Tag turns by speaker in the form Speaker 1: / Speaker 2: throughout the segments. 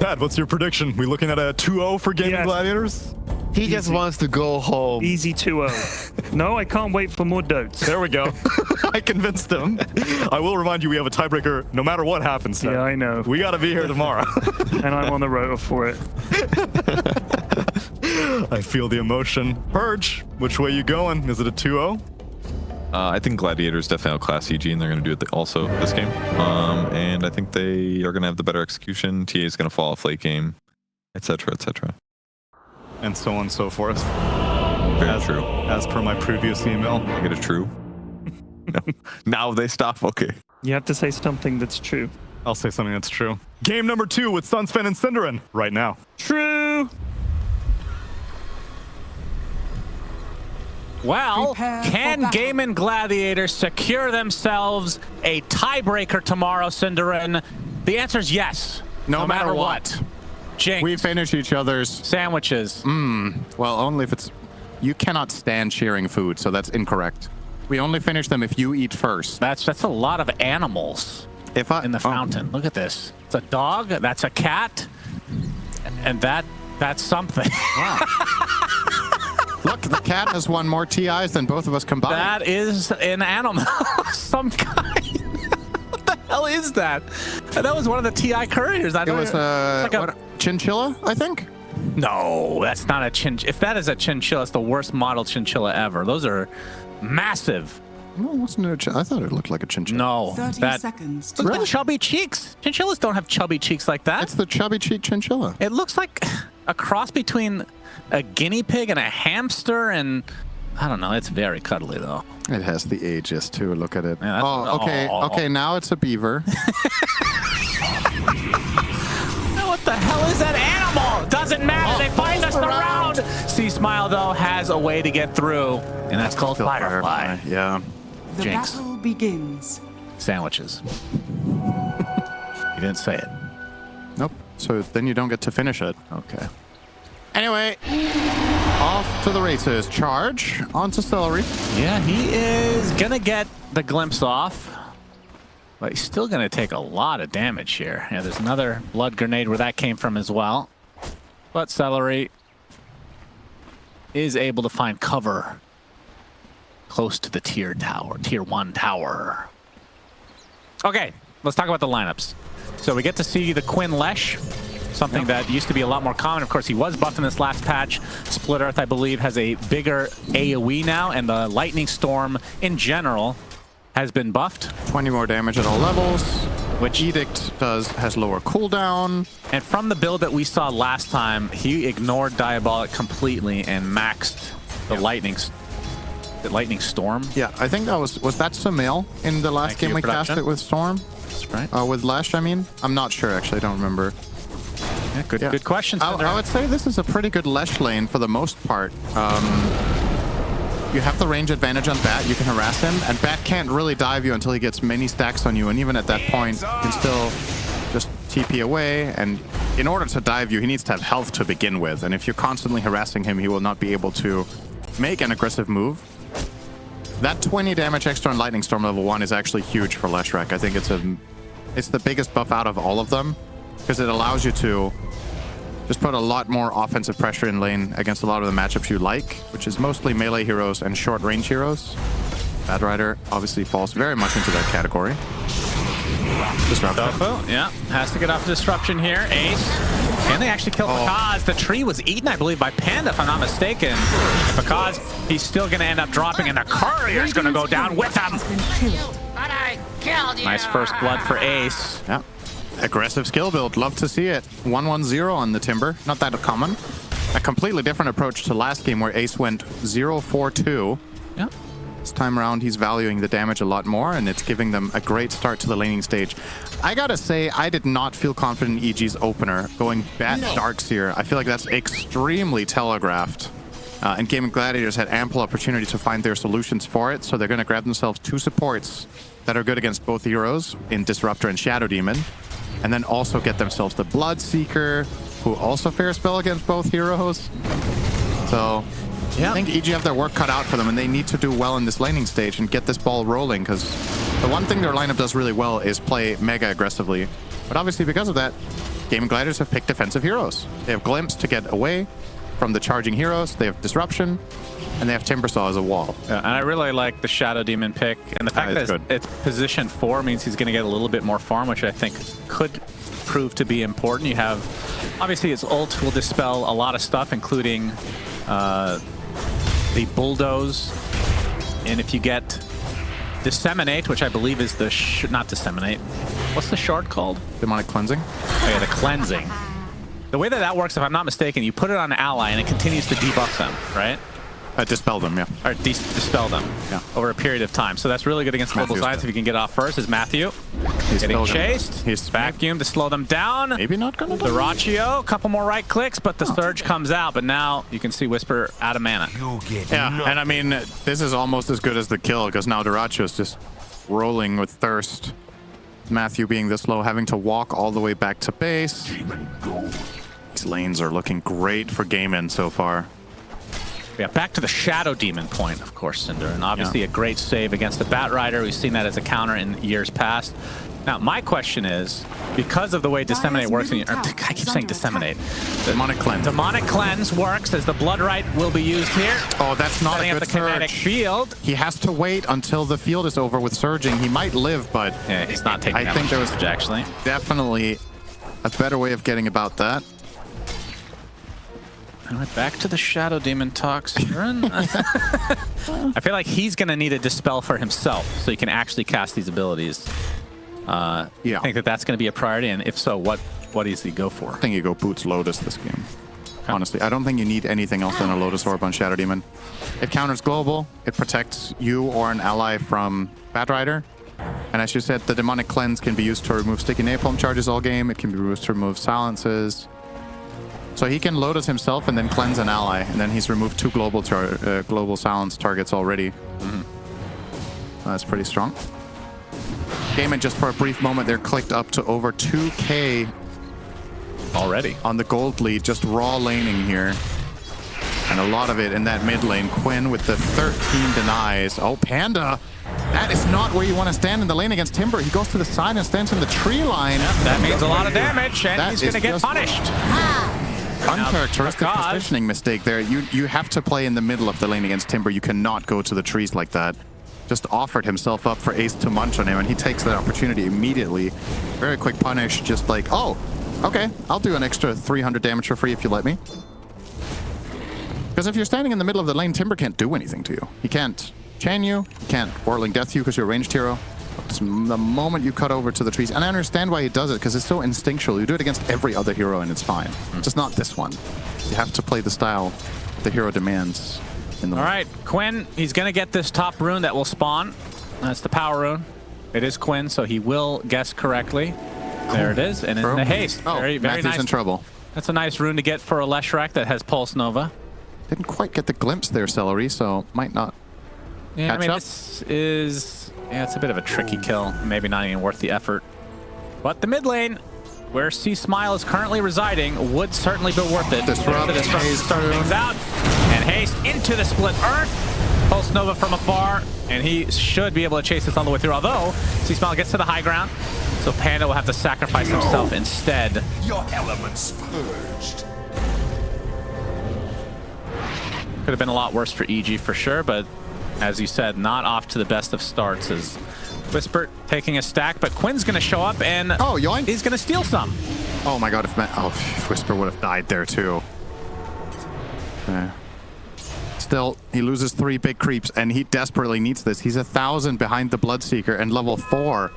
Speaker 1: Pat, what's your prediction? We looking at a 2-0 for Gaimin
Speaker 2: Yes.
Speaker 1: Gladiators?
Speaker 3: He just wants to go home.
Speaker 2: Easy 2-0. No, I can't wait for more dotes.
Speaker 1: There we go. I convinced him. I will remind you, we have a tiebreaker no matter what happens. Seth.
Speaker 2: Yeah, I know.
Speaker 1: We got to be here tomorrow.
Speaker 2: And I'm on the rotor for it.
Speaker 1: I feel the emotion. Purge, which way you going? Is it a 2-0?
Speaker 4: I think Gladiators definitely outclass EG, and they're going to do it also this game. And I think they are going to have the better execution. TA is going to fall off late game, etc., etc.
Speaker 1: And so on and so forth.
Speaker 4: Very true.
Speaker 1: As per my previous email.
Speaker 4: I get it true. No. Now they stop. Okay.
Speaker 2: You have to say something that's true.
Speaker 1: I'll say something that's true. Game number 2 with Sunsfan and Cinderin right now.
Speaker 2: True.
Speaker 5: Well,
Speaker 6: Prepare
Speaker 5: can
Speaker 6: for battle.
Speaker 5: Gaimin Gladiators secure themselves a tiebreaker tomorrow, Cinderin? The answer is yes.
Speaker 7: No matter what.
Speaker 5: Jinx.
Speaker 7: We finish each other's
Speaker 5: Sandwiches.
Speaker 7: well, only if it's... You cannot stand sharing food, so that's incorrect. We only finish them if you eat first.
Speaker 5: That's a lot of animals
Speaker 7: If I
Speaker 5: in the fountain. Look at this. It's a dog. That's a cat. And that's something.
Speaker 7: Look, the cat has won more TIs than both of us combined.
Speaker 5: That is an animal of some kind. What the hell is that? That was one of the TI couriers.
Speaker 7: It was what, chinchilla, I think?
Speaker 5: No, that's not a chinchilla. If that is a chinchilla, it's the worst model chinchilla ever. Those are massive.
Speaker 7: No, wasn't it I thought it looked like a chinchilla.
Speaker 5: No,
Speaker 6: 30 seconds.
Speaker 5: Look at the chubby cheeks. Chinchillas don't have chubby cheeks like that.
Speaker 7: It's the chubby cheek chinchilla.
Speaker 5: It looks like a cross between a guinea pig and a hamster, and I don't know. It's very cuddly though.
Speaker 7: It has the ages too. Look at it.
Speaker 5: Yeah, that's-
Speaker 7: oh, okay.
Speaker 5: oh.
Speaker 7: Okay, now it's a beaver.
Speaker 5: What the hell is that animal? Doesn't matter. They find us around. Sea Smile though has a way to get through, and that's called Firefly.
Speaker 7: Yeah.
Speaker 6: The
Speaker 5: Jinx.
Speaker 6: battle begins.
Speaker 5: Sandwiches. You didn't say it.
Speaker 7: Nope. So then you don't get to finish it.
Speaker 5: Okay.
Speaker 7: Anyway, off to the races. Charge onto Celery.
Speaker 5: Yeah, he is gonna get the glimpse off, but he's still gonna take a lot of damage here. Yeah, there's another blood grenade where that came from as well. But Celery is able to find cover close to the tier 1 tower. Okay, let's talk about the lineups. So we get to see the Quinn Lesh, something that used to be a lot more common. Of course, he was buffed in this last patch. Split Earth, I believe, has a bigger AoE now, and the Lightning Storm in general has been buffed.
Speaker 7: 20 more damage at all levels, which Edict has lower cooldown.
Speaker 5: And from the build that we saw last time, he ignored Diabolic completely and maxed the Lightning Storm.
Speaker 7: Yeah, I think that was that Sumail in the last
Speaker 5: Thank
Speaker 7: game
Speaker 5: you,
Speaker 7: we
Speaker 5: production.
Speaker 7: cast it with Storm?
Speaker 5: That's right.
Speaker 7: With Lash, I mean? I'm not sure, actually. I don't remember.
Speaker 5: Yeah, good question.
Speaker 7: I would say this is a pretty good Lesh lane for the most part. You have the range advantage on Bat. You can harass him, and Bat can't really dive you until he gets many stacks on you, and even at that point, you can still just TP away, and in order to dive you, he needs to have health to begin with, and if you're constantly harassing him, he will not be able to make an aggressive move. That 20 damage extra on Lightning Storm level 1 is actually huge for Leshrac. I think it's the biggest buff out of all of them, because it allows you to just put a lot more offensive pressure in lane against a lot of the matchups you like, which is mostly melee heroes and short-range heroes. Bad Rider obviously falls very much into that category. Disruption.
Speaker 5: Yeah, has to get off disruption here. Ace. Can they actually kill Fakaz? The tree was eaten, I believe, by Panda, if I'm not mistaken. Fakaz, he's still going to end up dropping, and the courier's going to go down with him. Nice first blood for Ace.
Speaker 7: Yeah. Aggressive skill build. Love to see it. 1-1-0 on the Timber. Not that common. A completely different approach to last game where Ace went 0-4-2.
Speaker 5: Yeah.
Speaker 7: This time around, he's valuing the damage a lot more, and it's giving them a great start to the laning stage. I gotta say, I did not feel confident in EG's opener. Going Bat Darkseer, I feel like that's extremely telegraphed. And Gaimin Gladiators had ample opportunity to find their solutions for it, so they're gonna grab themselves 2 supports that are good against both heroes in Disruptor and Shadow Demon, and then also get themselves the Bloodseeker, who also fair spell against both heroes. So yeah, I think EG have their work cut out for them, and they need to do well in this laning stage and get this ball rolling, because the one thing their lineup does really well is play mega aggressively. But obviously because of that, Gaimin Gladiators have picked defensive heroes. They have Glimpse to get away from the charging heroes. They have Disruption, and they have Timbersaw as a wall.
Speaker 5: Yeah, and I really like the Shadow Demon pick. And the fact that it's position 4 means he's going to get a little bit more farm, which I think could prove to be important. You have, obviously, his ult will dispel a lot of stuff, including the Bulldoze. And if you get Disseminate, which I believe is the... not Disseminate. What's the shard called?
Speaker 7: Demonic Cleansing.
Speaker 5: Oh, yeah, the Cleansing. The way that that works, if I'm not mistaken, you put it on an ally and it continues to debuff them, right?
Speaker 7: Dispel them, yeah.
Speaker 5: Or dispel them, yeah, over a period of time. So that's really good against Global Science if you can get off first. Is Matthew getting chased? He's vacuumed to slow them down.
Speaker 7: Maybe not gonna
Speaker 5: the Ratio, a couple more right clicks, but the Surge comes out. But now you can see Whisper out of mana.
Speaker 7: Yeah, and I mean, this is almost as good as the kill because now Durachio is just rolling with thirst. Matthew being this low, having to walk all the way back to base. These lanes are looking great for Gaimin so far.
Speaker 5: Yeah, back to the Shadow Demon point, of course, Cinder. And obviously a great save against the Bat Rider. We've seen that as a counter in years past. Now, my question is, because of the way Disseminate works, I keep saying Disseminate.
Speaker 7: Demonic Cleanse.
Speaker 5: Demonic Cleanse works as the Blood Right will be used here.
Speaker 7: Oh, that's not
Speaker 5: Setting
Speaker 7: a
Speaker 5: up
Speaker 7: good
Speaker 5: the kinetic
Speaker 7: surge.
Speaker 5: field.
Speaker 7: He has to wait until the field is over with surging. He might live, but
Speaker 5: yeah, he's not taking
Speaker 7: I think there was
Speaker 5: actually
Speaker 7: definitely a better way of getting about that.
Speaker 5: Anyway, back to the Shadow Demon talks. I feel like he's going to need a Dispel for himself so he can actually cast these abilities.
Speaker 7: Yeah.
Speaker 5: I think that that's going to be a priority, and if so, what does he go for?
Speaker 7: I think you go Boots Lotus this game. Honestly, I don't think you need anything else than a Lotus Orb on Shadow Demon. It counters global, it protects you or an ally from Bat Rider. And as you said, the Demonic Cleanse can be used to remove sticky napalm charges all game. It can be used to remove silences. So he can Lotus himself and then cleanse an ally, and then he's removed 2 global silence targets already. That's pretty strong. Gaimin, just for a brief moment, they're clicked up to over 2k
Speaker 5: already
Speaker 7: on the gold lead, just raw laning here. And a lot of it in that mid lane. Quinn with the 13 denies. Oh, Panda! That is not where you want to stand in the lane against Timber. He goes to the side and stands in the tree line.
Speaker 5: Yep, that means a lot of damage, and he's going to get punished.
Speaker 7: Uncharacteristic positioning mistake there. You have to play in the middle of the lane against Timber. You cannot go to the trees like that. Just offered himself up for Ace to munch on him, and he takes that opportunity immediately. Very quick punish, just like, oh, okay, I'll do an extra 300 damage for free if you let me. Because if you're standing in the middle of the lane, Timber can't do anything to you. He can't chain you, he can't Whirling Death you because you're a ranged hero. It's the moment you cut over to the trees, and I understand why he does it, because it's so instinctual. You do it against every other hero and it's fine. Just not this one. You have to play the style the hero demands. All
Speaker 5: right, Quinn, he's going to get this top rune that will spawn. That's the power rune. It is Quinn, so he will guess correctly. There it is, and in the haste.
Speaker 7: Oh,
Speaker 5: very
Speaker 7: Matthew's
Speaker 5: nice.
Speaker 7: in trouble.
Speaker 5: That's a nice rune to get for a Leshrac that has Pulse Nova.
Speaker 7: Didn't quite get the glimpse there, Celery, so might not.
Speaker 5: Yeah, I mean, this is... yeah, it's a bit of a tricky kill. Maybe not even worth the effort. But the mid lane, where C Smile is currently residing, would certainly be worth it.
Speaker 7: Disrupt,
Speaker 5: start things out. And haste into the split earth. Pulse Nova from afar. And he should be able to chase this all the way through. Although, C Smile gets to the high ground. So Panda will have to sacrifice himself instead.
Speaker 8: Your elements purged.
Speaker 5: Could have been a lot worse for EG for sure, but as you said, not off to the best of starts as Whisper taking a stack, but Quinn's going to show up and
Speaker 7: yoink.
Speaker 5: He's going to steal some.
Speaker 7: Oh my god, if Whisper would have died there too. Still, he loses 3 big creeps, and he desperately needs this. He's 1,000 behind the Bloodseeker, and level 4.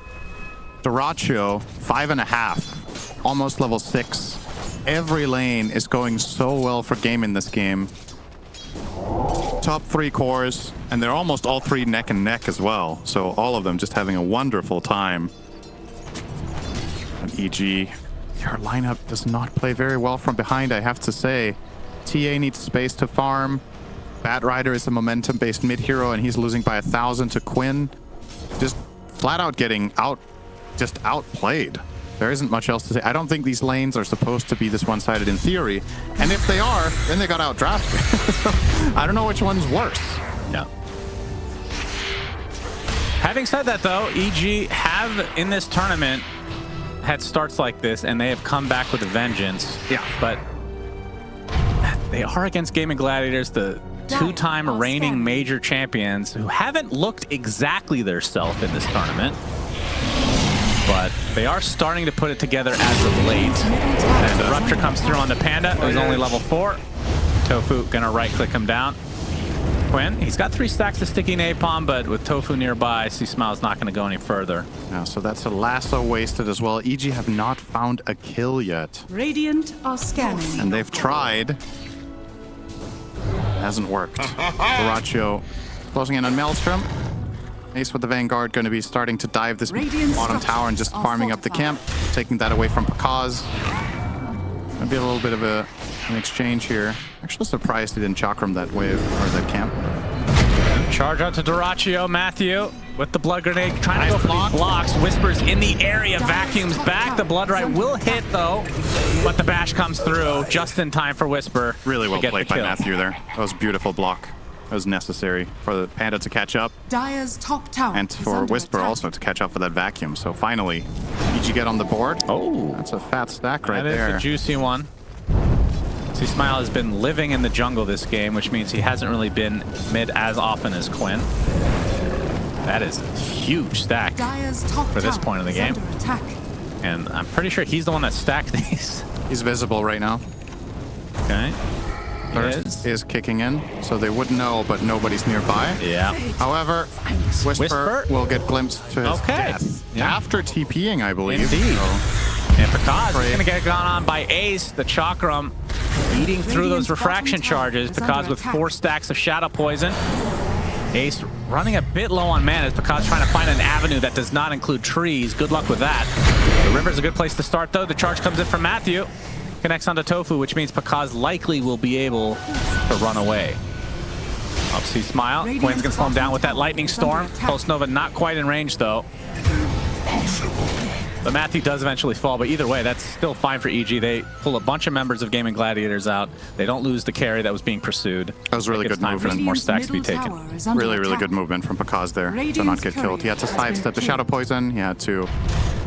Speaker 7: Durachio, 5.5. Almost level 6. Every lane is going so well for Gaimin this game. Top 3 cores, and they're almost all 3 neck and neck as well. So all of them just having a wonderful time. And EG, your lineup does not play very well from behind, I have to say. TA needs space to farm. Bat Rider is a momentum-based mid-hero, and he's losing by 1,000 to Quinn. Just flat out getting outplayed. There isn't much else to say. I don't think these lanes are supposed to be this one-sided in theory. And if they are, then they got outdrafted. I don't know which one's worse.
Speaker 5: Yeah. Having said that, though, EG have, in this tournament, had starts like this, and they have come back with a vengeance.
Speaker 7: Yeah.
Speaker 5: But they are against Gaimin Gladiators, the two-time reigning major champions who haven't looked exactly their self in this tournament. But they are starting to put it together as of late. And the Rupture comes through on the Panda, who's only level 4. Tofu gonna right-click him down. Quinn, he's got 3 stacks of sticky napalm, but with Tofu nearby, C-Smile's not gonna go any further.
Speaker 7: Yeah, so that's a lasso wasted as well. EG have not found a kill yet.
Speaker 6: Radiant are scanning.
Speaker 7: And they've tried. Hasn't worked. Boraccio closing in on Maelstrom. Ace with the Vanguard going to be starting to dive this bottom tower and just farming up the camp, taking that away from Pakaz. Gonna be a little bit of an exchange here. Actually surprised he didn't chakram that wave or that camp.
Speaker 5: Charge out to Doraccio. Matthew with the blood grenade, trying to go for these blocks. Whispers in the area, vacuums back. The blood right will hit though, but the bash comes through just in time for Whisper.
Speaker 7: Really well played by Matthew there. That was a beautiful block. That was necessary for the Panda to catch up.
Speaker 6: Dire's top tower
Speaker 7: And for Whisper also to catch up for that vacuum. So finally, EG get on the board.
Speaker 5: Oh,
Speaker 7: that's a fat stack right there.
Speaker 5: That is a juicy one. C-Smile has been living in the jungle this game, which means he hasn't really been mid as often as Quinn. That is a huge stack for this point of the game. And I'm pretty sure he's the one that stacked these.
Speaker 7: He's visible right now.
Speaker 5: Okay.
Speaker 7: Thirst is kicking in, so they would know, but nobody's nearby.
Speaker 5: Yeah.
Speaker 7: However, Whisper will get glimpsed to his death.
Speaker 5: Yeah.
Speaker 7: After TPing, I believe.
Speaker 5: Indeed.
Speaker 7: So.
Speaker 5: And Pakaz is going to get gone on by Ace, the Chakram, eating through those refraction charges. Pakaz with 4 stacks of Shadow Poison. Ace running a bit low on mana as Pakaz trying to find an avenue that does not include trees. Good luck with that. The river's a good place to start, though. The charge comes in from Matthew. Connects onto Tofu, which means Pakaz likely will be able to run away. Up C-Smile. Quinn's going to slow him down with that Lightning Storm. Pulse Nova not quite in range, though. But Matthew does eventually fall, but either way, that's still fine for EG. They pull a bunch of members of Gaimin Gladiators out. They don't lose the carry that was being pursued.
Speaker 7: That was really good movement.
Speaker 5: For more stacks to be taken.
Speaker 7: Really good movement from Pakaz there to not get killed. He had to sidestep the Shadow Poison. He had to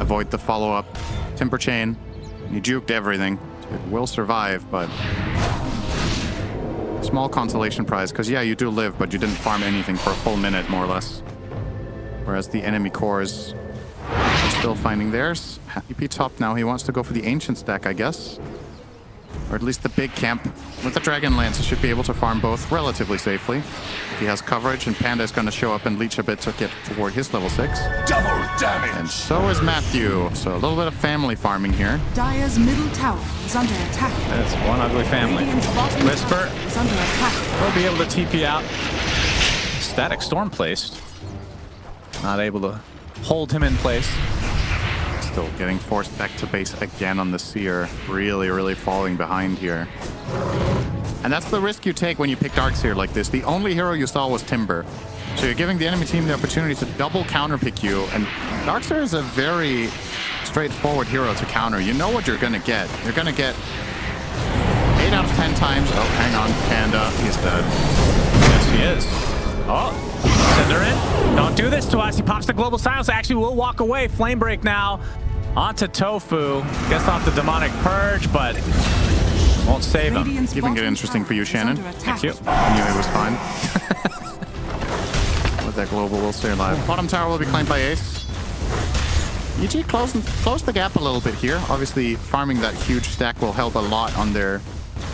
Speaker 7: avoid the follow-up Timber Chain. He juked everything. It will survive, but small consolation prize, because yeah, you do live, but you didn't farm anything for a full minute, more or less. Whereas the enemy cores are still finding theirs. EP top now, he wants to go for the Ancient stack, I guess. Or at least the big camp. With the Dragon Lance, he should be able to farm both relatively safely. If he has coverage, and Panda is going to show up and leech a bit to get toward his level 6.
Speaker 8: Double damage.
Speaker 7: And so is Matthew. So a little bit of family farming here.
Speaker 6: Dire's middle tower is under attack.
Speaker 5: That's one ugly family. Whisper
Speaker 6: is under attack.
Speaker 5: will be able to TP out. Static Storm placed. Not able to hold him in place.
Speaker 7: Still getting forced back to base again on the Seer. Really falling behind here. And that's the risk you take when you pick Darkseer like this. The only hero you saw was Timber. So you're giving the enemy team the opportunity to double counterpick you. And Darkseer is a very straightforward hero to counter. You know what you're going to get. You're going to get 8 out of 10 times. Oh, hang on. Panda, he's dead.
Speaker 5: Yes, he is. Oh, Cinder in. Don't do this to us. He pops the Global Silence. Actually, we'll walk away. Flame Break now onto Tofu. Gets off the Demonic Purge, but won't save him.
Speaker 7: Keeping it interesting for you, Shannon.
Speaker 5: Thank you.
Speaker 7: I knew it was fine. With that global, we'll stay alive. Bottom tower will be claimed by Ace. EG closed the gap a little bit here. Obviously, farming that huge stack will help a lot on their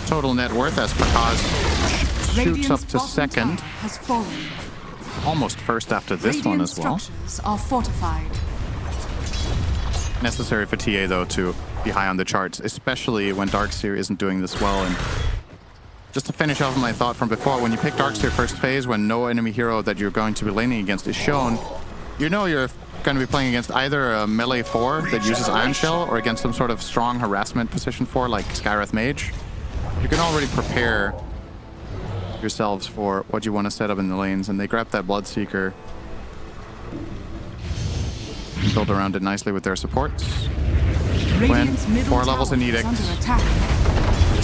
Speaker 7: total net worth as Pakaz shoots up to second.
Speaker 6: Has fallen.
Speaker 7: Almost first after this one as well.
Speaker 6: Structures are fortified.
Speaker 7: Necessary for TA, though, to be high on the charts, especially when Darkseer isn't doing this well. And just to finish off my thought from before, when you pick Darkseer first phase, when no enemy hero that you're going to be laning against is shown, you know you're going to be playing against either a melee 4 that uses Iron Shell or against some sort of strong harassment position 4 like Skywrath Mage. You can already prepare yourselves for what you want to set up in the lanes, and they grab that Bloodseeker, build around it nicely with their supports. When 4 levels in Edict.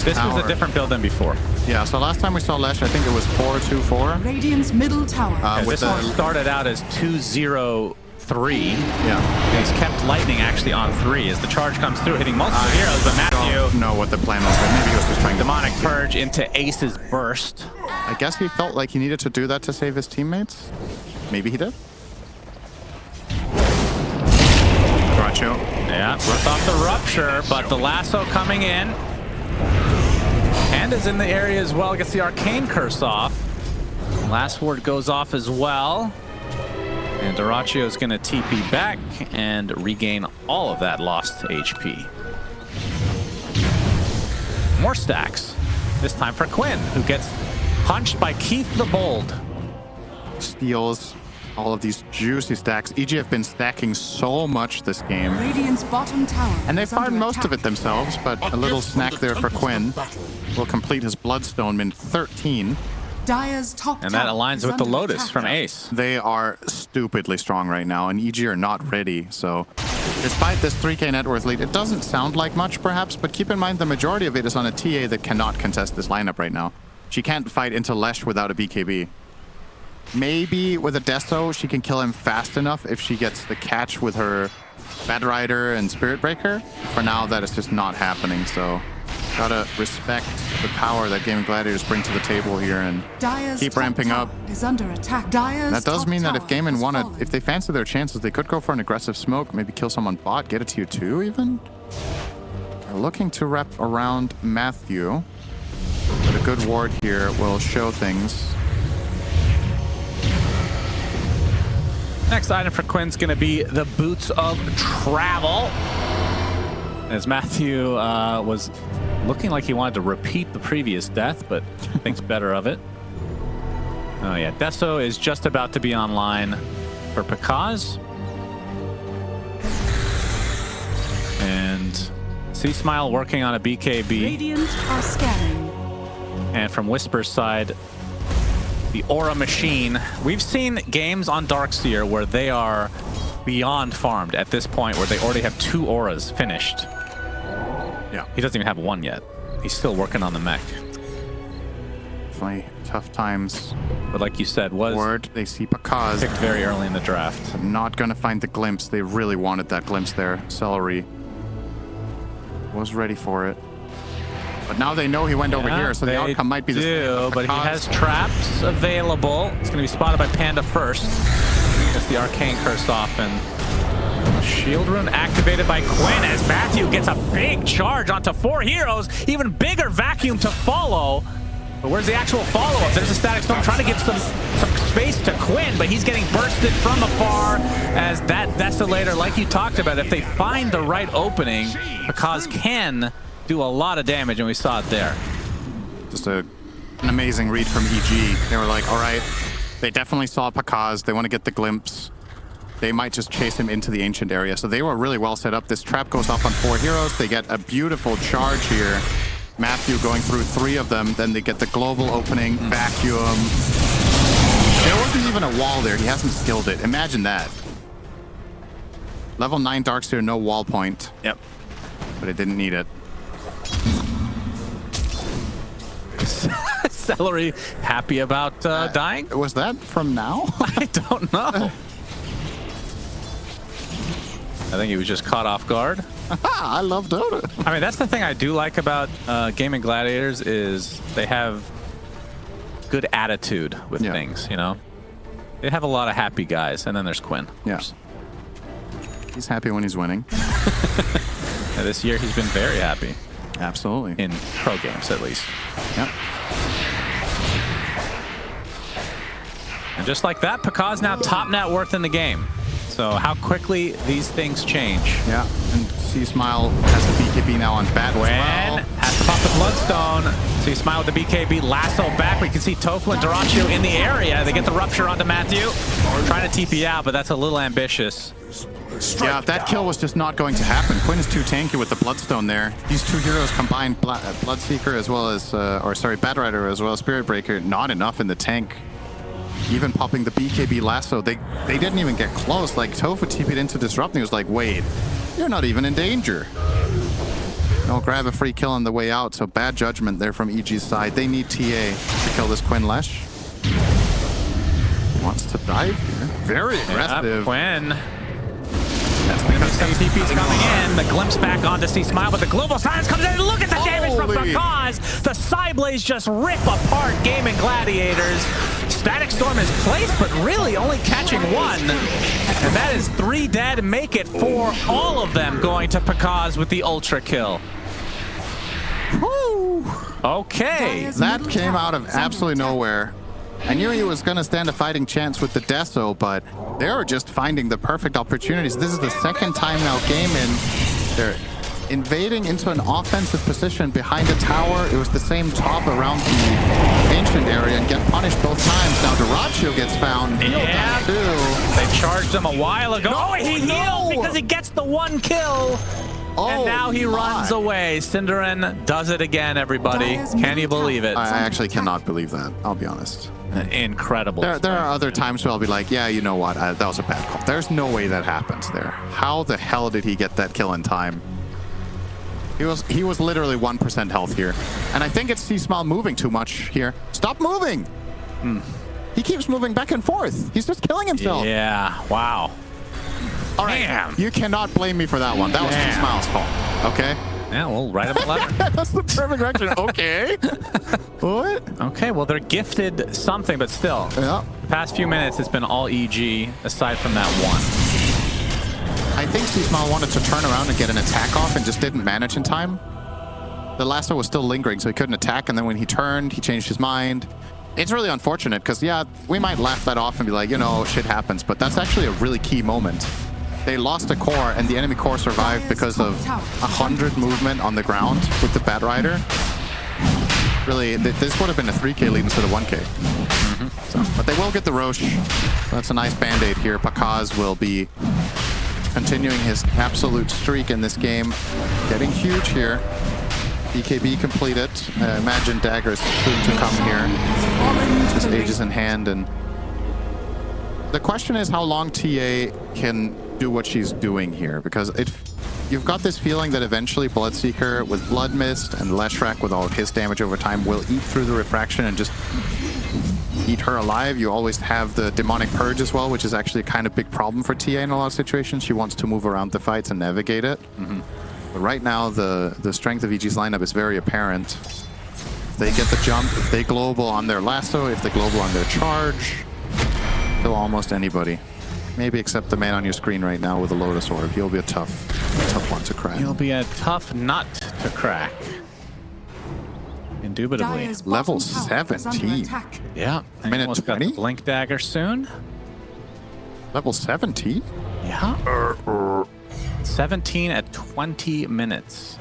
Speaker 5: This was a different build than before.
Speaker 7: Yeah, so last time we saw Lesh, I think it was 4-2-4.
Speaker 6: Radiant's middle tower.
Speaker 5: This one started out as 2-0-3 3.
Speaker 7: Yeah.
Speaker 5: He's kept lightning actually on 3 as the charge comes through, hitting multiple heroes, but Matthew,
Speaker 7: Don't know what the plan was, but maybe he was just trying to
Speaker 5: demonic purge into Ace's burst.
Speaker 7: I guess he felt like he needed to do that to save his teammates. Maybe he did. Gotcha.
Speaker 5: Yeah, rips off the rupture, but the lasso coming in. Panda's in the area as well, gets the arcane curse off. Last word goes off as well. And Duracio's gonna TP back and regain all of that lost HP. More stacks. This time for Quinn, who gets punched by Keith the Bold.
Speaker 7: Steals all of these juicy stacks. EG have been stacking so much this game.
Speaker 6: Radiant's bottom tower.
Speaker 7: And they
Speaker 6: is under
Speaker 7: farmed most of
Speaker 6: attack.
Speaker 7: it themselves, but a little snack there for Quinn will complete his Bloodstone in 13.
Speaker 6: Dire's top
Speaker 5: And that
Speaker 6: tower
Speaker 5: aligns
Speaker 6: is
Speaker 5: with the
Speaker 6: under
Speaker 5: Lotus
Speaker 6: attack.
Speaker 5: from Ace.
Speaker 7: They are stupidly strong right now, and EG are not ready. So despite this 3k net worth lead, it doesn't sound like much perhaps, but keep in mind the majority of it is on a TA that cannot contest this lineup right now. She can't fight into Lesh without a BKB. Maybe with a Deso, she can kill him fast enough if she gets the catch with her Bad Rider and Spirit Breaker. For now, that is just not happening, so gotta respect the power that Gaimin Gladiators bring to the table here and
Speaker 6: Dire's
Speaker 7: keep
Speaker 6: top
Speaker 7: ramping
Speaker 6: tower
Speaker 7: up.
Speaker 6: Is under attack. Dire's
Speaker 7: That does
Speaker 6: top
Speaker 7: mean that if
Speaker 6: tower
Speaker 7: Gaimin
Speaker 6: has
Speaker 7: wanted,
Speaker 6: fallen.
Speaker 7: if they fancy their chances, they could go for an aggressive smoke, maybe kill someone bot, get a tier 2 even. They're looking to wrap around Matthew, but a good ward here will show things.
Speaker 5: Next item for Quinn's gonna be the Boots of Travel. As Matthew was looking like he wanted to repeat the previous death, but thinks better of it. Oh yeah, Deso is just about to be online for Pakaz. And C-Smile working on a BKB.
Speaker 6: Radiant are scanning.
Speaker 5: And from Whisper's side, the Aura Machine. We've seen games on Darkseer where they are beyond farmed at this point, where they already have 2 auras finished.
Speaker 7: Yeah.
Speaker 5: He doesn't even have 1 yet. He's still working on the mech.
Speaker 7: Definitely tough times.
Speaker 5: But like you said, was
Speaker 7: Ward, they see Pakaz.
Speaker 5: picked very early in the draft.
Speaker 7: Not gonna find the glimpse. They really wanted that glimpse there. Celery was ready for it. But now they know he went over here, so the outcome might be the same.
Speaker 5: But he has traps available. It's going to be spotted by Panda first. Gets the arcane curse off, and shield rune activated by Quinn as Matthew gets a big charge onto 4 heroes. Even bigger vacuum to follow. But where's the actual follow-up? There's a static storm trying to give some space to Quinn, but he's getting bursted from afar as that desolator, like you talked about, if they find the right opening, Pakaz can do a lot of damage, and we saw it there.
Speaker 7: Just an amazing read from EG. They were like, all right, they definitely saw Pakaz. They want to get the glimpse. They might just chase him into the ancient area. So they were really well set up. This trap goes off on 4 heroes. They get a beautiful charge here. Matthew going through 3 of them. Then they get the global opening, vacuum. There wasn't even a wall there. He hasn't skilled it. Imagine that. Level 9 Darkseer, no wall point.
Speaker 5: Yep.
Speaker 7: But it didn't need it.
Speaker 5: Celery happy about dying?
Speaker 7: Was that from now?
Speaker 5: I don't know. I think he was just caught off guard.
Speaker 7: I love Dota.
Speaker 5: I mean, that's the thing I do like about Gaimin Gladiators is they have good attitude with things, you know? They have a lot of happy guys, and then there's Quinn.
Speaker 7: Yes. He's happy when he's winning.
Speaker 5: And this year he's been very happy.
Speaker 7: Absolutely.
Speaker 5: In pro games, at least.
Speaker 7: Yep.
Speaker 5: And just like that, Pakaz now top net worth in the game. So how quickly these things change.
Speaker 7: Yeah, and C-Smile has the BKB now on bat as well.
Speaker 5: Has to pop the Bloodstone. C-Smile with the BKB, lasso back. We can see Tofu and Duraccio in the area. They get the rupture onto Matthew. Trying to TP out, but that's a little ambitious.
Speaker 7: Yeah, that kill was just not going to happen. Quinn is too tanky with the Bloodstone there. These 2 heroes combined, Bloodseeker as well as, Bad Rider as well as Spirit Breaker, not enough in the tank. Even popping the BKB lasso, they didn't even get close. Like, Tofu TP'd into Disrupt and he was like, wait, you're not even in danger. No, grab a free kill on the way out, so bad judgment there from EG's side. They need TA to kill this Quinn Lesh. Wants to dive here. Very aggressive.
Speaker 5: Quinn. That's because some TP's coming in. The glimpse back onto C Smile, but the global silence comes in. Look at the damage from Pakaz. The Psyblades just rip apart Gaimin Gladiators. Static Storm is placed, but really only catching one. And that is 3 dead. Make it 4. All of them going to Pakaz with the ultra kill. Woo. Okay.
Speaker 7: That came out of absolutely nowhere. I knew he was going to stand a fighting chance with the Deso, but they were just finding the perfect opportunities. This is the second time now Gaimin. They're invading into an offensive position behind a tower. It was the same top around the ancient area and get punished both times. Now Dyrachyo gets found.
Speaker 5: Yeah,
Speaker 7: too.
Speaker 5: They charged him a while ago. Oh, he heals because he gets the 1 kill. And now he runs away. Cinderin does it again, everybody. Can you believe it?
Speaker 7: I actually cannot believe that. I'll be honest.
Speaker 5: Incredible.
Speaker 7: There are other times where I'll be like, yeah, you know what? That was a bad call. There's no way that happens there. How the hell did he get that kill in time? He was literally 1% health here. And I think it's C-Smile moving too much here. Stop moving! He keeps moving back and forth. He's just killing himself.
Speaker 5: Yeah, wow.
Speaker 7: All right,
Speaker 5: Damn.
Speaker 7: You cannot blame me for that one. That was C-Smile's fault, okay?
Speaker 5: Yeah, we'll write him a letter.
Speaker 7: That's the perfect reaction. Okay. What?
Speaker 5: Okay, well, they're gifted something, but still.
Speaker 7: Yeah.
Speaker 5: The past few minutes, it's been all EG, aside from that one.
Speaker 7: I think C-Smile wanted to turn around and get an attack off and just didn't manage in time. The lasso was still lingering, so he couldn't attack, and then when he turned, he changed his mind. It's really unfortunate, because, yeah, we might laugh that off and be like, you know, shit happens, but that's actually a really key moment. They lost a core, and the enemy core survived because of 100 movement on the ground with the Bat Rider. Really, this would have been a 3K lead instead of 1K. But they will get the Roche. That's a nice band-aid here. Pakaz will be continuing his absolute streak in this game. Getting huge here. BKB completed. Imagine daggers soon to come here. Just ages in hand, and the question is how long TA can do what she's doing here, because you've got this feeling that eventually Bloodseeker with Blood Mist and Leshrac with all of his damage over time will eat through the refraction and just eat her alive. You always have the Demonic Purge as well, which is actually a kind of big problem for TA in a lot of situations. She wants to move around the fights and navigate it. But right now, the strength of EG's lineup is very apparent. If they get the jump, if they global on their lasso, if they global on their charge, kill almost anybody. Maybe except the man on your screen right now with a Lotus Orb. He'll be a tough one to crack.
Speaker 5: He'll be a tough nut to crack. Indubitably.
Speaker 7: Level 17.
Speaker 5: Yeah.
Speaker 7: Minute 20?
Speaker 5: Blink Dagger soon.
Speaker 7: Level 17?
Speaker 5: Yeah. 17 at 20 minutes.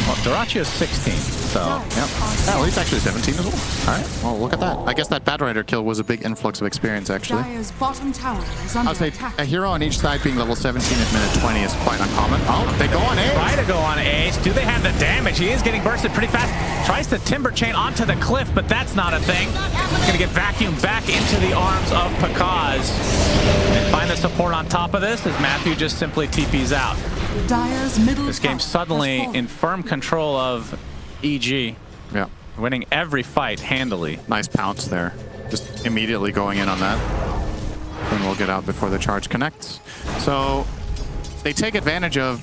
Speaker 5: Well, Dyrachyo's 16, so...
Speaker 7: Yep. Well, he's actually 17 as well. All right. Well, look at that. I guess that Bat Rider kill was a big influx of experience, actually.
Speaker 6: Dire's bottom tower is under
Speaker 7: I'd say
Speaker 6: attack.
Speaker 7: a hero on each side being level 17 at minute 20 is quite uncommon. Oh, they go on Ace.
Speaker 5: Try to go on Ace. Do they have the damage? He is getting bursted pretty fast. Tries to Timber Chain onto the cliff, but that's not a thing. He's going to get vacuumed back into the arms of Pakaz. And find the support on top of this as Matthew just simply TPs out.
Speaker 6: Dire's middle
Speaker 5: This game
Speaker 6: tower
Speaker 5: suddenly
Speaker 6: has fallen.
Speaker 5: in firm control of EG.
Speaker 7: Yeah.
Speaker 5: Winning every fight handily.
Speaker 7: Nice pounce there. Just immediately going in on that. Then we'll get out before the charge connects. So they take advantage of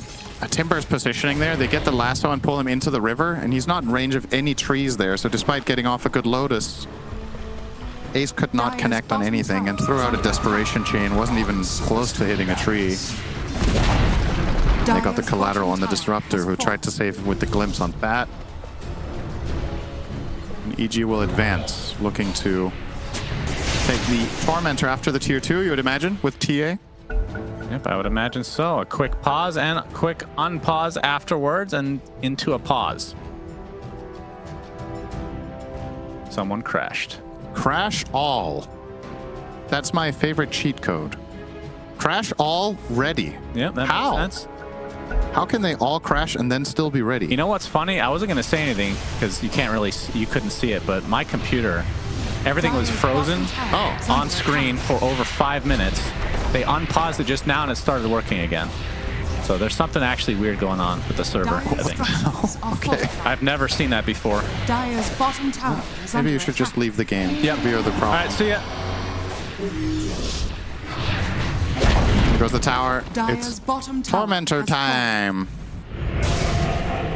Speaker 7: Timber's positioning there. They get the lasso and pull him into the river, and he's not in range of any trees there. So despite getting off a good Lotus, Ace could not connect on anything and threw out a Desperation Chain. Wasn't even close to hitting a tree. They got the collateral on the Disruptor, who tried to save him with the glimpse on Bat. And EG will advance, looking to take the Tormentor after the tier 2, you would imagine, with TA.
Speaker 5: Yep, I would imagine so. A quick pause and a quick unpause afterwards and into a pause. Someone crashed.
Speaker 7: Crash all. That's my favorite cheat code. Crash all ready.
Speaker 5: Yep, that
Speaker 7: How?
Speaker 5: makes sense.
Speaker 7: How can they all crash and then still be ready?
Speaker 5: You know what's funny? I wasn't going to say anything because you can't really, you couldn't see it, but my computer, everything was frozen on screen for over 5 minutes. They unpaused it just now and it started working again. So there's something actually weird going on with the server, I think.
Speaker 7: Okay.
Speaker 5: I've never seen that before.
Speaker 6: Dire's bottom tower is
Speaker 7: Maybe
Speaker 6: under
Speaker 7: you should just
Speaker 6: attack.
Speaker 7: leave the game.
Speaker 5: Yep.
Speaker 7: Bear the problem.
Speaker 5: All right, see ya.
Speaker 7: goes the tower.
Speaker 6: Dire's
Speaker 7: It's
Speaker 6: bottom tower
Speaker 7: Tormentor
Speaker 6: has fallen.
Speaker 7: time.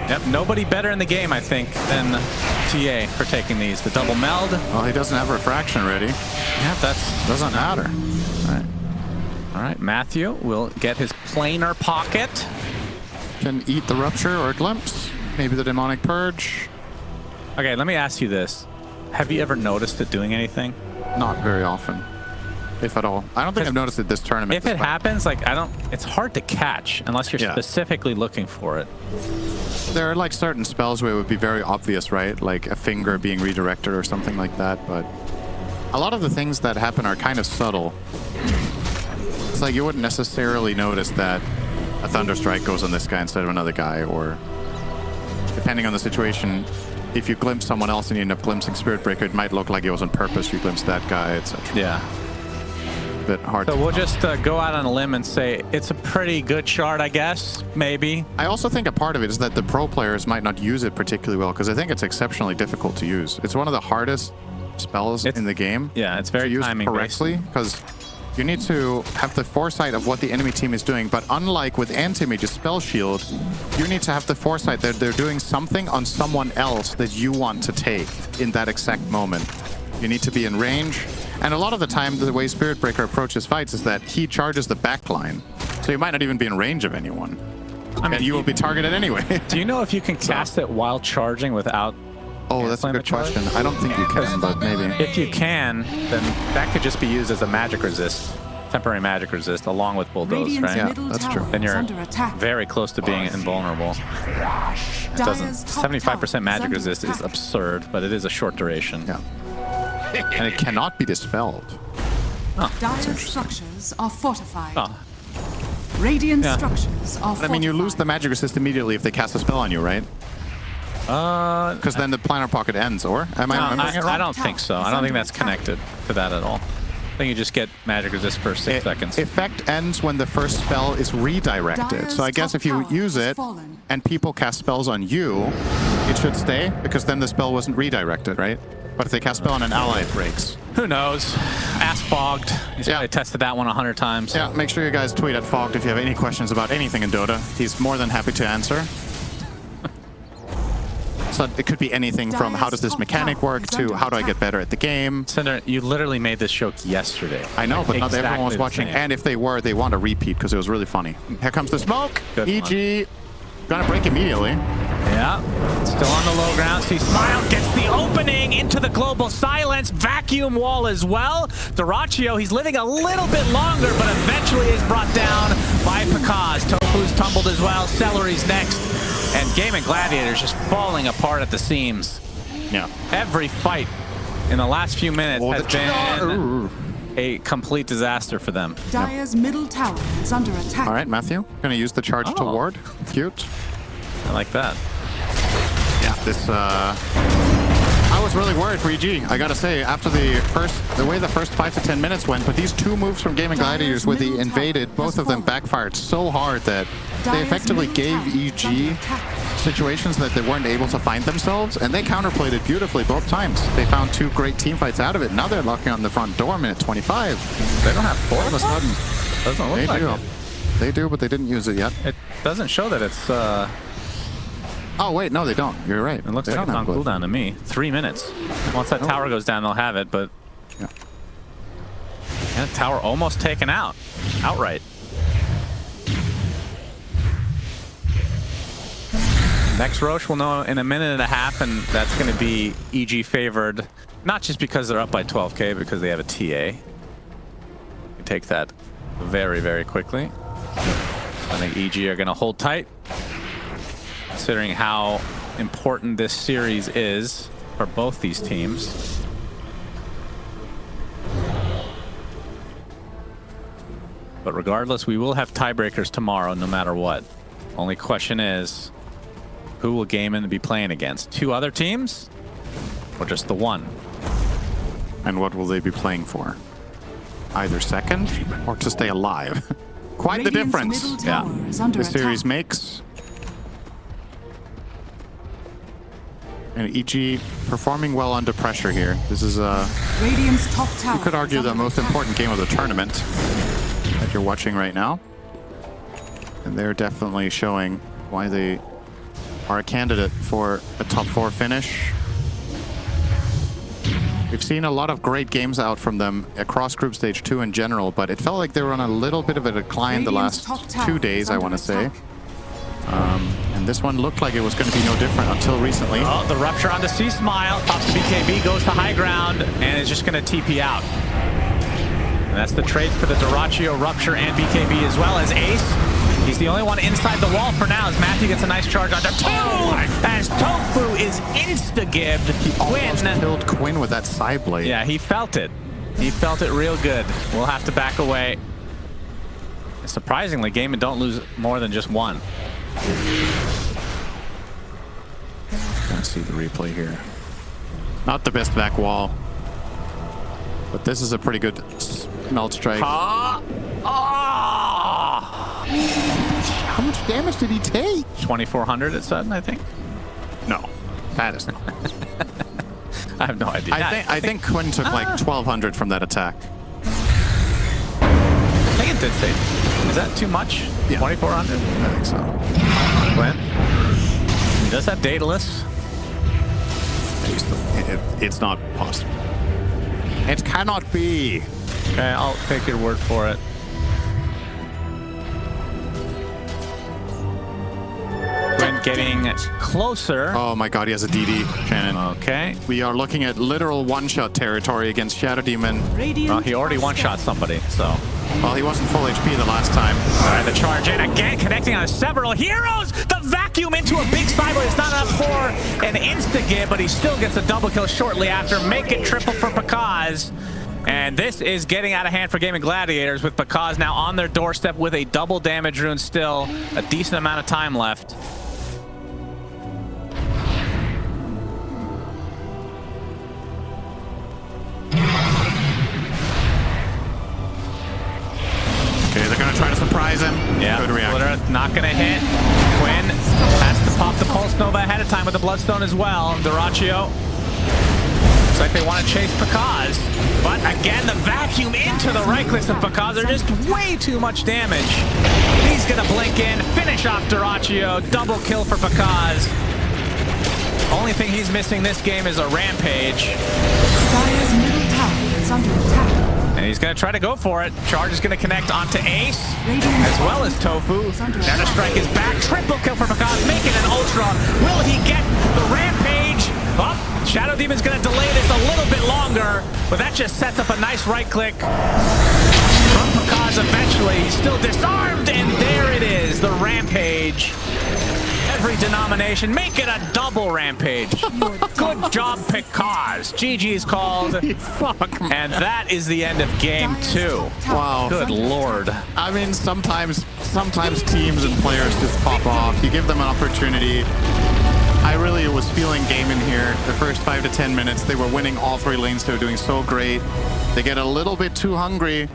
Speaker 5: Yep, nobody better in the game, I think, than TA for taking these. The double meld.
Speaker 7: Well, he doesn't have refraction ready.
Speaker 5: Yeah, that's
Speaker 7: Doesn't matter.
Speaker 5: all right. Matthew will get his planar pocket.
Speaker 7: Can eat the rupture or glimpse. Maybe the demonic purge.
Speaker 5: Okay, let me ask you this: have you ever noticed it doing anything?
Speaker 7: Not very often, if at all. I don't think I've noticed it this tournament.
Speaker 5: If it happens, like it's hard to catch unless you're
Speaker 7: Yeah.
Speaker 5: specifically looking for it.
Speaker 7: There are like certain spells where it would be very obvious, right? Like a finger being redirected or something like that. But a lot of the things that happen are kind of subtle. It's like you wouldn't necessarily notice that a Thunderstrike goes on this guy instead of another guy, or depending on the situation, if you glimpse someone else and you end up glimpsing Spirit Breaker, it might look like it was on purpose. You glimpsed that guy, etc.
Speaker 5: Yeah.
Speaker 7: Bit hard.
Speaker 5: So we'll just go out on a limb and say it's a pretty good shard, I guess. Maybe.
Speaker 7: I also think a part of it is that the pro players might not use it particularly well, because I think it's exceptionally difficult to use. It's one of the hardest spells in the game.
Speaker 5: Yeah, it's very
Speaker 7: to use
Speaker 5: timing
Speaker 7: correctly, because you need to have the foresight of what the enemy team is doing. But unlike with Anti-Mage's Spell Shield, you need to have the foresight that they're doing something on someone else that you want to take in that exact moment. You need to be in range. And a lot of the time, the way Spirit Breaker approaches fights is that he charges the backline. So you might not even be in range of anyone.
Speaker 5: I mean,
Speaker 7: and you will be targeted anyway.
Speaker 5: Do you know if you can cast it while charging without?
Speaker 7: Oh, that's a
Speaker 5: canceling
Speaker 7: good
Speaker 5: the charge?
Speaker 7: question. I don't think you can, but maybe.
Speaker 5: If you can, then that could just be used as a magic resist, temporary magic resist, along with bulldoze,
Speaker 6: Radiant's
Speaker 5: right?
Speaker 7: Yeah,
Speaker 6: middle
Speaker 7: that's
Speaker 6: tower
Speaker 7: true.
Speaker 5: Then
Speaker 6: is
Speaker 5: you're
Speaker 6: under attack.
Speaker 5: very close to being invulnerable. It doesn't.
Speaker 6: Dire's top
Speaker 5: 75%
Speaker 6: tower
Speaker 5: magic
Speaker 6: is under
Speaker 5: resist is
Speaker 6: attack.
Speaker 5: absurd, but it is a short duration.
Speaker 7: Yeah. And it cannot be dispelled.
Speaker 6: Dire's structures are fortified.
Speaker 5: Oh,
Speaker 6: Radiant
Speaker 5: Yeah.
Speaker 6: structures are fortified.
Speaker 7: I mean, you lose the magic resist immediately if they cast a spell on you, right? Because then the planar pocket ends, or? Am I remembering it wrong?
Speaker 5: I don't think so. I don't think that's connected to that at all. I think you just get magic resist for 6 seconds.
Speaker 7: Effect ends when the first spell is redirected. So I guess if you use it and people cast spells on you, it should stay, because then the spell wasn't redirected, right? But if they cast spell on an ally, it breaks.
Speaker 5: Who knows? Ask Fogged. He's probably tested that one 100 times.
Speaker 7: Yeah, make sure you guys tweet at Fogged if you have any questions about anything in Dota. He's more than happy to answer. So it could be anything from how does this mechanic work to how do I get better at the game.
Speaker 5: Cinder, you literally made this joke yesterday.
Speaker 7: I know, but not
Speaker 5: Exactly
Speaker 7: everyone was
Speaker 5: the
Speaker 7: watching.
Speaker 5: same.
Speaker 7: And if they were, they want a repeat because it was really funny. Here comes the smoke.
Speaker 5: Good
Speaker 7: EG. Gonna break immediately.
Speaker 5: Yeah, still on the low ground. See, Smile gets the opening into the global silence. Vacuum wall as well. Duraccio, he's living a little bit longer, but eventually is brought down by Pakaz. Tofu's tumbled as well. Celery's next. And Gaimin Gladiators just falling apart at the seams.
Speaker 7: Yeah.
Speaker 5: Every fight in the last few minutes
Speaker 7: Oh,
Speaker 5: has
Speaker 7: the
Speaker 5: been a complete disaster for them.
Speaker 6: Dire's middle tower is under attack.
Speaker 7: All right, Matthew. Gonna use the charge to
Speaker 5: Oh.
Speaker 7: ward. Cute.
Speaker 5: I like that.
Speaker 7: Yeah, this, I was really worried for EG. I gotta say, after the way the first 5 to 10 minutes went, but these two moves from Gaimin Gladiators with the invaded, both of them backfired so hard that they effectively gave EG situations that they weren't able to find themselves, and they counterplayed it beautifully both times. They found 2 great team fights out of it. Now they're knocking on the front door, minute 25.
Speaker 5: They don't have four
Speaker 7: All of a sudden,
Speaker 5: Doesn't look
Speaker 7: they
Speaker 5: like
Speaker 7: do.
Speaker 5: it.
Speaker 7: They do, but they didn't use it yet.
Speaker 5: It doesn't show that it's.
Speaker 7: Oh, wait, no, they don't. You're right.
Speaker 5: It looks
Speaker 7: They
Speaker 5: like
Speaker 7: don't
Speaker 5: it's on
Speaker 7: have glyph.
Speaker 5: cooldown to me. 3 minutes. Once that tower goes down, they'll have it, but
Speaker 7: Yeah.
Speaker 5: yeah, tower almost taken out. Outright. Next Roche we'll know in a minute and a half, and that's going to be EG favored, not just because they're up by 12k, because they have a TA. You take that very, very quickly. I think EG are going to hold tight, considering how important this series is for both these teams. But regardless, we will have tiebreakers tomorrow, no matter what. Only question is, who will Gaimin be playing against? 2 other teams? Or just the one?
Speaker 7: And what will they be playing for? Either second or to stay alive. Quite the
Speaker 6: Radiant's
Speaker 7: difference
Speaker 6: middle tower is under
Speaker 7: this series
Speaker 6: attack.
Speaker 7: makes. And EG performing well under pressure here. This is
Speaker 6: Radiant's top tower.
Speaker 7: you could argue
Speaker 6: is
Speaker 7: the
Speaker 6: under
Speaker 7: most
Speaker 6: attack.
Speaker 7: important game of the tournament. that you're watching right now. And they're definitely showing why they are a candidate for a top 4 finish. We've seen a lot of great games out from them across Group Stage 2 in general, but it felt like they were on a little bit of a decline the last 2 days, I want to say. And this one looked like it was going to be no different until recently.
Speaker 5: Oh, the rupture on the C-Smile. Pops the BKB, goes to high ground, and is just going to TP out. And that's the trade for the Dyrachyo, Rupture, and BKB, as well as Ace. He's the only one inside the wall for now, as Matthew gets a nice charge onto two, as Tofu is insta-gibbed.
Speaker 7: Quinn killed Quinn with that side blade.
Speaker 5: Yeah, he felt it. He felt it real good. We'll have to back away. Surprisingly, Gaimin don't lose more than just one.
Speaker 7: Gonna see the replay here. Not the best back wall, but this is a pretty good melt strike.
Speaker 5: How
Speaker 7: much damage did he take?
Speaker 5: 2,400 it said, I think.
Speaker 7: No, that is not.
Speaker 5: I have no idea.
Speaker 7: I think Quinn took like 1,200 from that attack.
Speaker 5: I think it did say. Is that too much?
Speaker 7: Yeah.
Speaker 5: 2,400?
Speaker 7: I think so.
Speaker 5: Quinn? He does have Daedalus.
Speaker 7: It's not possible. It cannot be.
Speaker 5: Okay, I'll take your word for it. Quinn getting closer.
Speaker 7: Oh my god, he has a DD, Shannon.
Speaker 5: Okay.
Speaker 7: We are looking at literal one-shot territory against Shadow Demon.
Speaker 5: Well, he already one-shot somebody, so.
Speaker 7: Well, he wasn't full HP the last time.
Speaker 5: All right, the charge in again, connecting on several heroes. The vacuum into a big cyber is not enough for an insta-gib, but he still gets a double kill shortly after. Make it triple for Pakaz. And this is getting out of hand for Gaimin Gladiators, with Pakaz now on their doorstep with a double damage rune still. A decent amount of time left.
Speaker 7: Okay, they're gonna try to surprise him.
Speaker 5: Yeah,
Speaker 7: good reaction.
Speaker 5: Splitter not gonna hit. Quinn has to pop the Pulse Nova ahead of time with the Bloodstone as well. Dyrachyo. Looks like they want to chase Pakaz. But again, the vacuum into the right clicks of Pakaz are just way too much damage. He's gonna blink in, finish off Dyrachyo. Double kill for Pakaz. Only thing he's missing this game is a Rampage.
Speaker 6: Dire's middle tower is under attack.
Speaker 5: And he's going to try to go for it. Charge is going to connect onto Ace, as well as Tofu. Now the strike is back. Triple kill for Pakaz, making an Ultra. Will he get the Rampage? Oh, Shadow Demon's going to delay this a little bit longer, but that just sets up a nice right click from Pakaz eventually. He's still disarmed, and there it is, the Rampage. Every denomination, make it a double Rampage. Good job, Pakaz. GG's called.
Speaker 7: Fuck, man.
Speaker 5: And that is the end of game 2.
Speaker 7: Wow.
Speaker 5: Good lord.
Speaker 7: I mean, sometimes teams and players just pop off. You give them an opportunity. I really was feeling Gaimin here. The first 5 to 10 minutes, they were winning all 3 lanes. They were doing so great. They get a little bit too hungry.